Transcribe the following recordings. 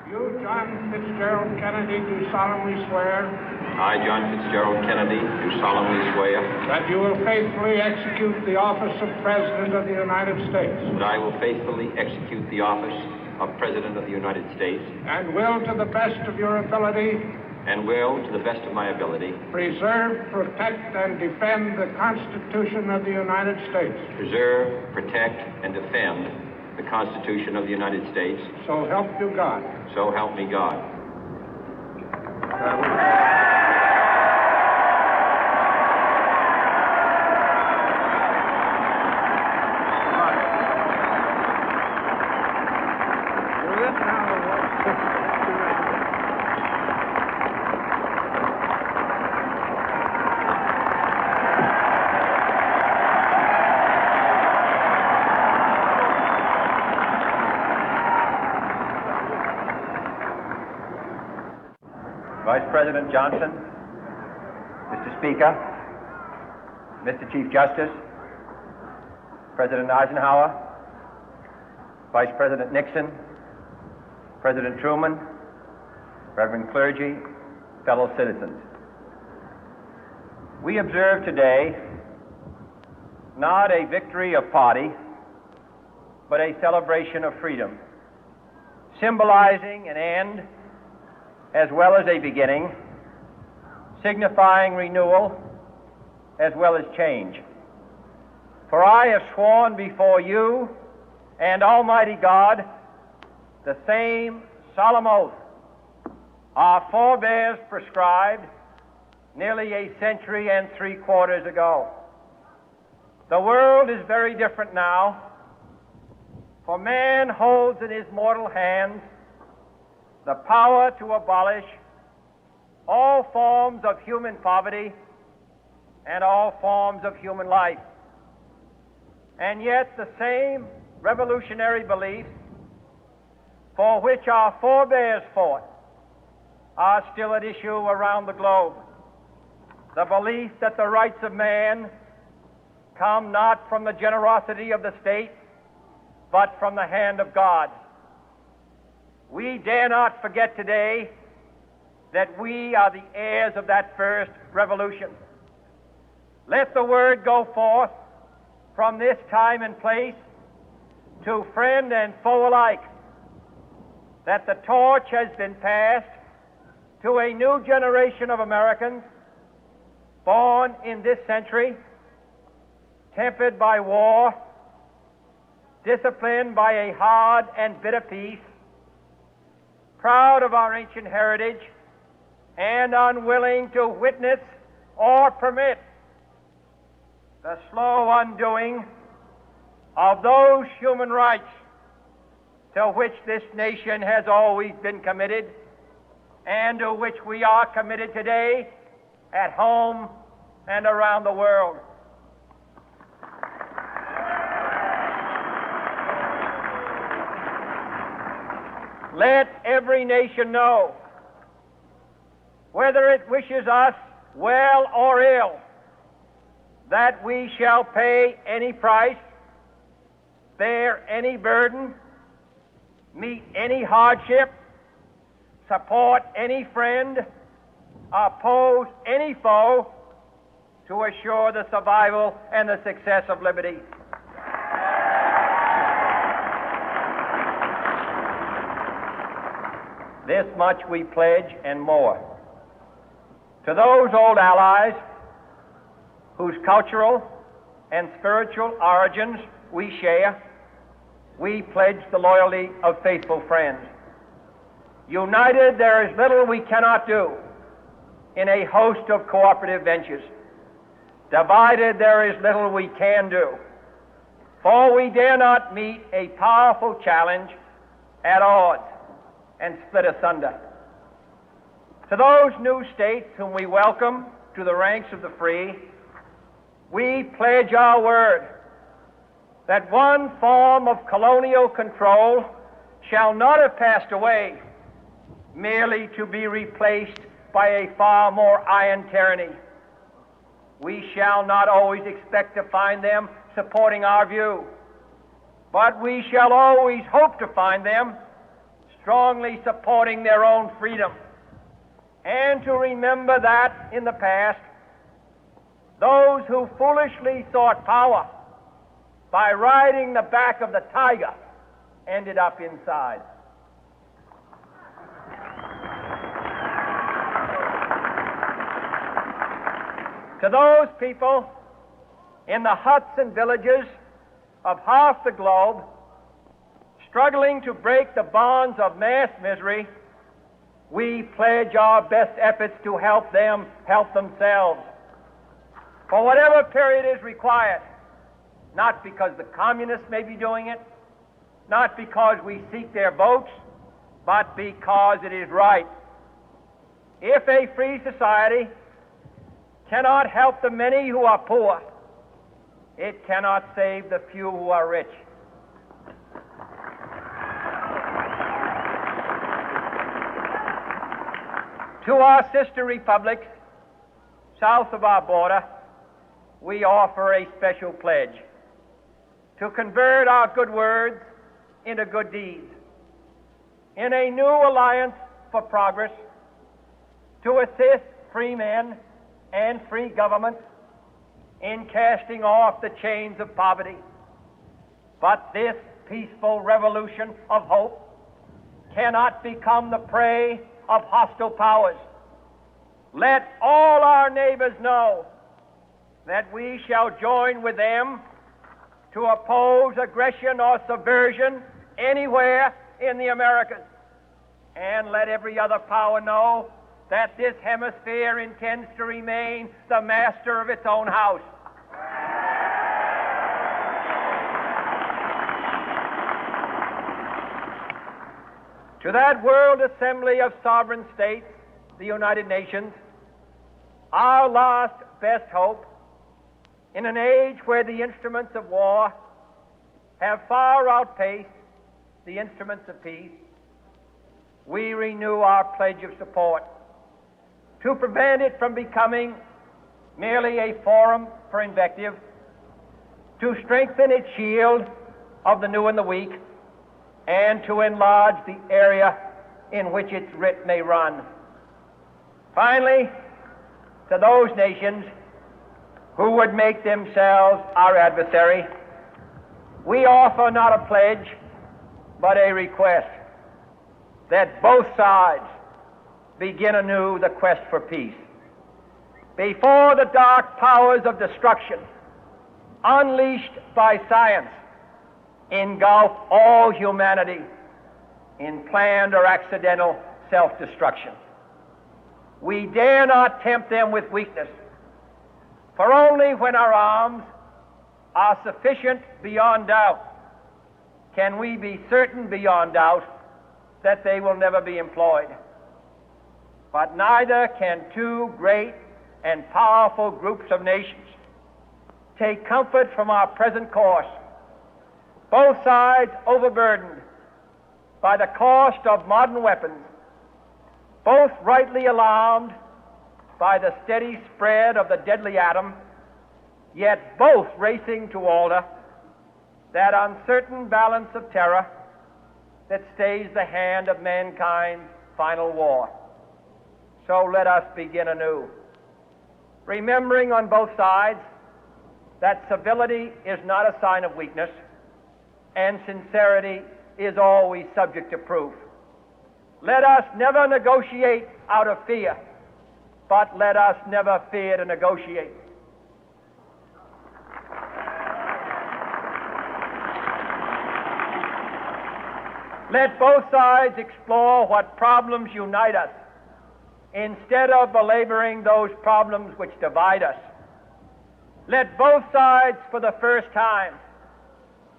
You, John Fitzgerald Kennedy, do solemnly swear I, John Fitzgerald Kennedy, do solemnly swear that you will faithfully execute the office of President of the United States that I will faithfully execute the office of President of the United States and will, to the best of your ability, and will, to the best of my ability, preserve, protect, and defend the Constitution of the United States. preserve, protect, and defend the Constitution of the United States. So help you God. So help me God. Vice President Johnson, Mr. Speaker, Mr. Chief Justice, President Eisenhower, Vice President Nixon, President Truman, Reverend clergy, fellow citizens. We observe today not a victory of party, but a celebration of freedom, symbolizing an end as well as a beginning, signifying renewal as well as change. For I have sworn before you and Almighty God the same solemn oath our forebears prescribed nearly a century and 3/4 ago. The world is very different now, for man holds in his mortal hands the power to abolish all forms of human poverty and all forms of human life. And yet the same revolutionary beliefs for which our forebears fought are still at issue around the globe. The belief that the rights of man come not from the generosity of the state, but from the hand of God. We dare not forget today that we are the heirs of that first revolution. Let the word go forth from this time and place to friend and foe alike that the torch has been passed to a new generation of Americans born in this century, tempered by war, disciplined by a hard and bitter peace, proud of our ancient heritage, and unwilling to witness or permit the slow undoing of those human rights to which this nation has always been committed and to which we are committed today at home and around the world. Let every nation know, whether it wishes us well or ill, that we shall pay any price, bear any burden, meet any hardship, support any friend, oppose any foe to assure the survival and the success of liberty. This much we pledge and more. To those old allies whose cultural and spiritual origins we share, we pledge the loyalty of faithful friends. United, there is little we cannot do in a host of cooperative ventures. Divided, there is little we can do, for we dare not meet a powerful challenge at odds and split asunder. To those new states whom we welcome to the ranks of the free, we pledge our word that one form of colonial control shall not have passed away, merely to be replaced by a far more iron tyranny. We shall not always expect to find them supporting our view, but we shall always hope to find them strongly supporting their own freedom, and to remember that in the past, those who foolishly sought power by riding the back of the tiger ended up inside. To those people in the huts and villages of half the globe struggling to break the bonds of mass misery, we pledge our best efforts to help them help themselves for whatever period is required, not because the communists may be doing it, not because we seek their votes, but because it is right. If a free society cannot help the many who are poor, it cannot save the few who are rich. To our sister republics south of our border, we offer a special pledge to convert our good words into good deeds, in a new alliance for progress, to assist free men and free governments in casting off the chains of poverty. But this peaceful revolution of hope cannot become the prey of hostile powers. Let all our neighbors know that we shall join with them to oppose aggression or subversion anywhere in the Americas. And let every other power know that this hemisphere intends to remain the master of its own house. To that World Assembly of Sovereign States, the United Nations, our last best hope, in an age where the instruments of war have far outpaced the instruments of peace, we renew our pledge of support to prevent it from becoming merely a forum for invective, to strengthen its shield of the new and the weak, and to enlarge the area in which its writ may run. Finally, to those nations who would make themselves our adversary, we offer not a pledge, but a request that both sides begin anew the quest for peace. Before the dark powers of destruction, unleashed by science, engulf all humanity in planned or accidental self-destruction, we dare not tempt them with weakness, for only when our arms are sufficient beyond doubt can we be certain beyond doubt that they will never be employed. But neither can two great and powerful groups of nations take comfort from our present course, both sides overburdened by the cost of modern weapons, both rightly alarmed by the steady spread of the deadly atom, yet both racing to alter that uncertain balance of terror that stays the hand of mankind's final war. So let us begin anew, remembering on both sides that civility is not a sign of weakness, and sincerity is always subject to proof. Let us never negotiate out of fear, but let us never fear to negotiate. Let both sides explore what problems unite us, instead of belaboring those problems which divide us. Let both sides, for the first time,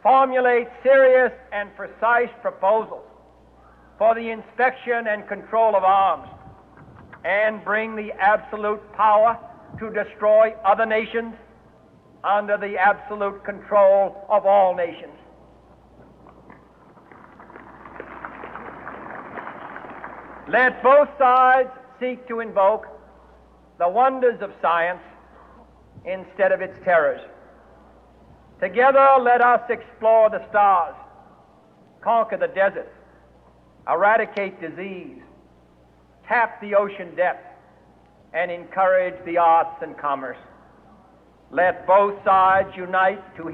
formulate serious and precise proposals for the inspection and control of arms, and bring the absolute power to destroy other nations under the absolute control of all nations. Let both sides seek to invoke the wonders of science instead of its terrors. Together, let us explore the stars, conquer the deserts, eradicate disease, tap the ocean depth, and encourage the arts and commerce. Let both sides unite to